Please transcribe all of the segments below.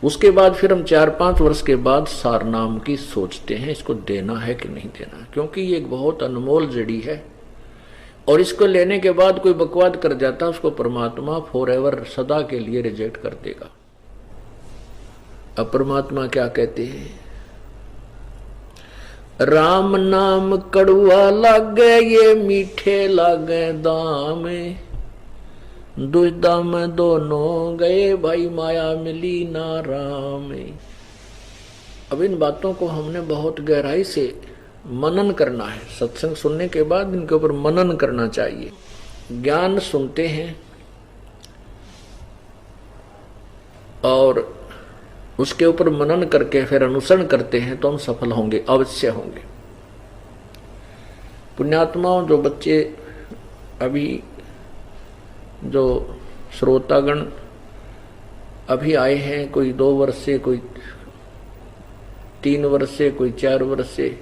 उसके बाद फिर हम 4-5 वर्ष के बाद सार नाम की सोचते हैं इसको देना है कि नहीं देना, क्योंकि ये एक बहुत अनमोल जड़ी है और इसको लेने के बाद कोई बकवाद कर जाता उसको परमात्मा फॉरएवर सदा के लिए रिजेक्ट कर देगा। अब परमात्मा क्या कहते हैं, राम नाम कड़ुआ लागे ये मीठे लागे दाम, दुविधा में दोनों गए भाई माया मिली ना राम। अब इन बातों को हमने बहुत गहराई से मनन करना है। सत्संग सुनने के बाद इनके ऊपर मनन करना चाहिए। ज्ञान सुनते हैं और उसके ऊपर मनन करके फिर अनुसरण करते हैं तो हम सफल होंगे, अवश्य होंगे। पुण्यात्माओं, जो बच्चे अभी जो श्रोतागण अभी आए हैं, कोई 2 वर्ष से, कोई 3 वर्ष से, कोई 4 वर्ष से,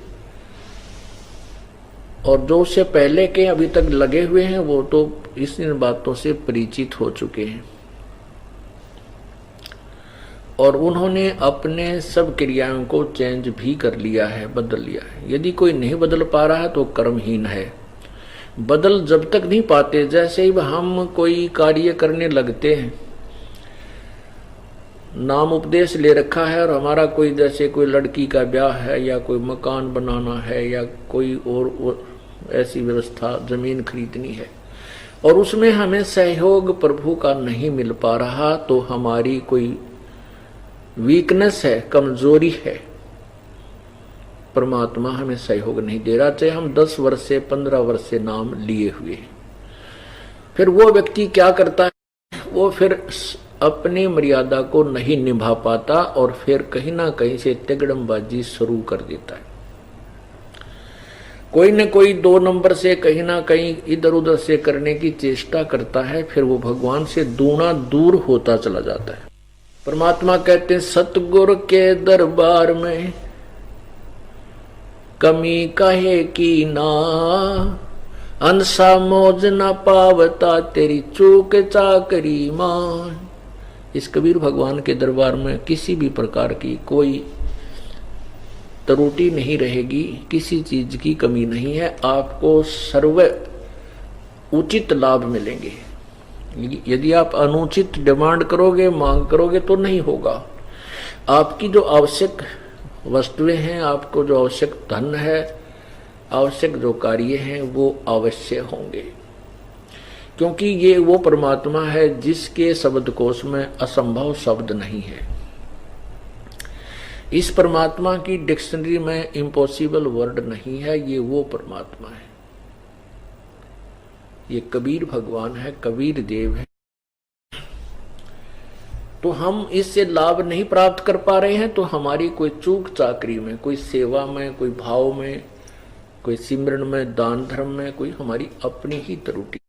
और जो उससे पहले के अभी तक लगे हुए हैं वो तो इन बातों से परिचित हो चुके हैं और उन्होंने अपने सब क्रियाओं को चेंज भी कर लिया है, बदल लिया है। यदि कोई नहीं बदल पा रहा है तो कर्महीन है। बदल जब तक नहीं पाते, जैसे ही हम कोई कार्य करने लगते हैं, नाम उपदेश ले रखा है और हमारा कोई, जैसे कोई लड़की का ब्याह है या कोई मकान बनाना है या कोई और ऐसी व्यवस्था, जमीन खरीदनी है, और उसमें हमें सहयोग प्रभु का नहीं मिल पा रहा तो हमारी कोई वीकनेस है, कमजोरी है। परमात्मा हमें सहयोग नहीं दे रहा, चाहे हम 10 वर्ष से 15 वर्ष से नाम लिए हुए हैं। फिर वो व्यक्ति क्या करता है, वो फिर अपनी मर्यादा को नहीं निभा पाता और फिर कहीं ना कहीं से तिगड़मबाजी शुरू कर देता है। कोई न कोई 2 नंबर से कहीं ना कहीं इधर उधर से करने की चेष्टा करता है, फिर वो भगवान से दूना दूर होता चला जाता है। परमात्मा कहते हैं, सतगुर के दरबार में कमी कहे की ना, अंसा मौज न पावता तेरी चूक चाकरी मान। इस कबीर भगवान के दरबार में किसी भी प्रकार की कोई त्रुटि नहीं रहेगी, किसी चीज की कमी नहीं है, आपको सर्व उचित लाभ मिलेंगे। यदि आप अनुचित डिमांड करोगे, मांग करोगे तो नहीं होगा। आपकी जो आवश्यक वस्तुएं हैं, आपको जो आवश्यक धन है, आवश्यक जो कार्य हैं वो अवश्य होंगे, क्योंकि ये वो परमात्मा है जिसके शब्दकोश में असंभव शब्द नहीं है। इस परमात्मा की डिक्शनरी में इम्पॉसिबल वर्ड नहीं है। ये वो परमात्मा है, ये कबीर भगवान है, कबीर देव है। तो हम इससे लाभ नहीं प्राप्त कर पा रहे हैं तो हमारी कोई चूक चाकरी में, कोई सेवा में, कोई भाव में, कोई सिमरन में, दान धर्म में कोई हमारी अपनी ही त्रुटि।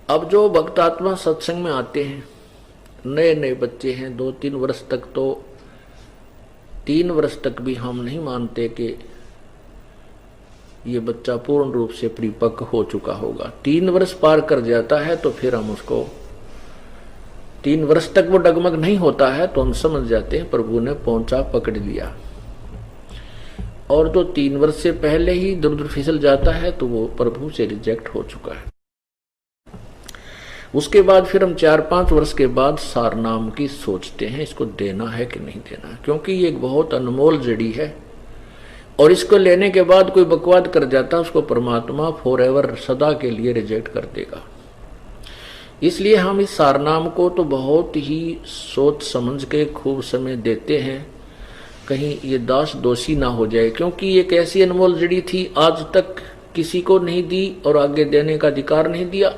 अब जो भक्तात्मा सत्संग में आते हैं, नए नए बच्चे हैं, 2-3 वर्ष तक, तो 3 वर्ष तक भी हम नहीं मानते कि ये बच्चा पूर्ण रूप से परिपक्व हो चुका होगा। 3 वर्ष पार कर जाता है तो फिर हम उसको, 3 वर्ष तक वो डगमग नहीं होता है तो हम समझ जाते हैं प्रभु ने पहुंचा पकड़ लिया। और जो 3 वर्ष से पहले ही दूर फिसल जाता है तो वो प्रभु से रिजेक्ट हो चुका है। उसके बाद फिर हम 4-5 वर्ष के बाद सार नाम की सोचते हैं इसको देना है कि नहीं देना, क्योंकि ये एक बहुत अनमोल जड़ी है और इसको लेने के बाद कोई बकवाद कर जाता उसको परमात्मा फॉरएवर सदा के लिए रिजेक्ट कर देगा। इसलिए हम इस सारनाम को तो बहुत ही सोच समझ के खूब समय देते हैं, कहीं ये दास दोषी ना हो जाए, क्योंकि एक ऐसी अनमोल जड़ी थी, आज तक किसी को नहीं दी और आगे देने का अधिकार नहीं दिया।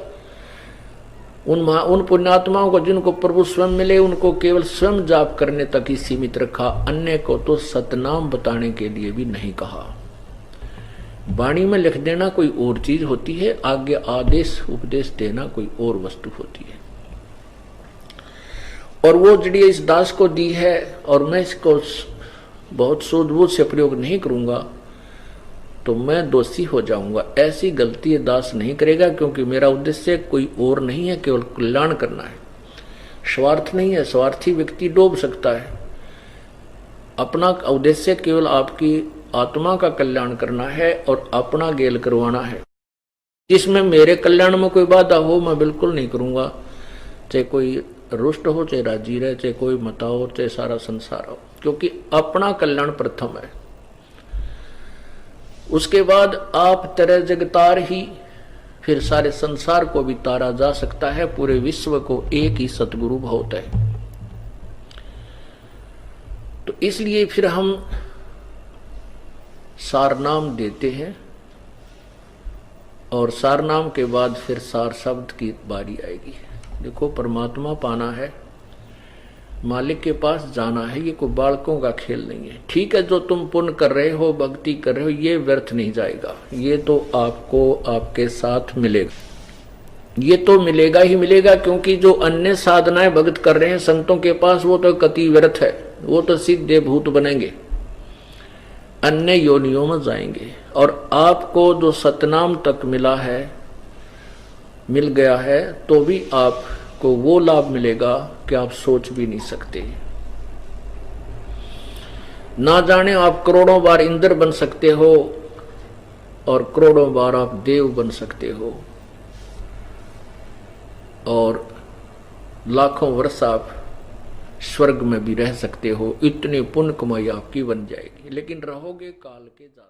उन पुण्यात्माओं को जिनको प्रभु स्वयं मिले उनको केवल स्वयं जाप करने तक ही सीमित रखा, अन्य को तो सतनाम बताने के लिए भी नहीं कहा। वाणी में लिख देना कोई और चीज होती है, आगे आदेश उपदेश देना कोई और वस्तु होती है। और वो जड़ी इस दास को दी है और मैं इसको बहुत सूझबूझ से प्रयोग नहीं करूंगा। तो मैं दोषी हो जाऊंगा। ऐसी गलती दास नहीं करेगा, क्योंकि मेरा उद्देश्य कोई और नहीं है, केवल कल्याण करना है, स्वार्थ नहीं है। स्वार्थी व्यक्ति डूब सकता है। अपना उद्देश्य केवल आपकी आत्मा का कल्याण करना है और अपना गेल करवाना है। जिसमें मेरे कल्याण में कोई बाधा हो मैं बिल्कुल नहीं करूंगा, चाहे कोई रुष्ट हो, चाहे राजी रहे, चाहे कोई मता हो, चाहे सारा संसार हो, क्योंकि अपना कल्याण प्रथम है। उसके बाद आप तरह जगतार ही, फिर सारे संसार को भी तारा जा सकता है। पूरे विश्व को एक ही सतगुरु बहुत है। तो इसलिए फिर हम सारनाम देते हैं, और सारनाम के बाद फिर सार शब्द की बारी आएगी। देखो, परमात्मा पाना है, मालिक के पास जाना है, ये कोई बालकों का खेल नहीं है। ठीक है, जो तुम पुण्य कर रहे हो, भक्ति कर रहे हो, ये व्यर्थ नहीं जाएगा, ये तो आपको आपके साथ मिलेगा, ये तो मिलेगा ही मिलेगा। क्योंकि जो अन्य साधनाएं भक्त कर रहे हैं संतों के पास, वो तो कति व्यर्थ है, वो तो सीधे भूत बनेंगे, अन्य योनियों में जाएंगे। और आपको जो सतनाम तक मिला है, मिल गया है, तो भी आपको वो लाभ मिलेगा कि आप सोच भी नहीं सकते। ना जाने आप करोड़ों बार इंद्र बन सकते हो और करोड़ों बार आप देव बन सकते हो, और लाखों वर्ष आप स्वर्ग में भी रह सकते हो। इतनी पुण्य कमाई आपकी बन जाएगी, लेकिन रहोगे काल के जाल।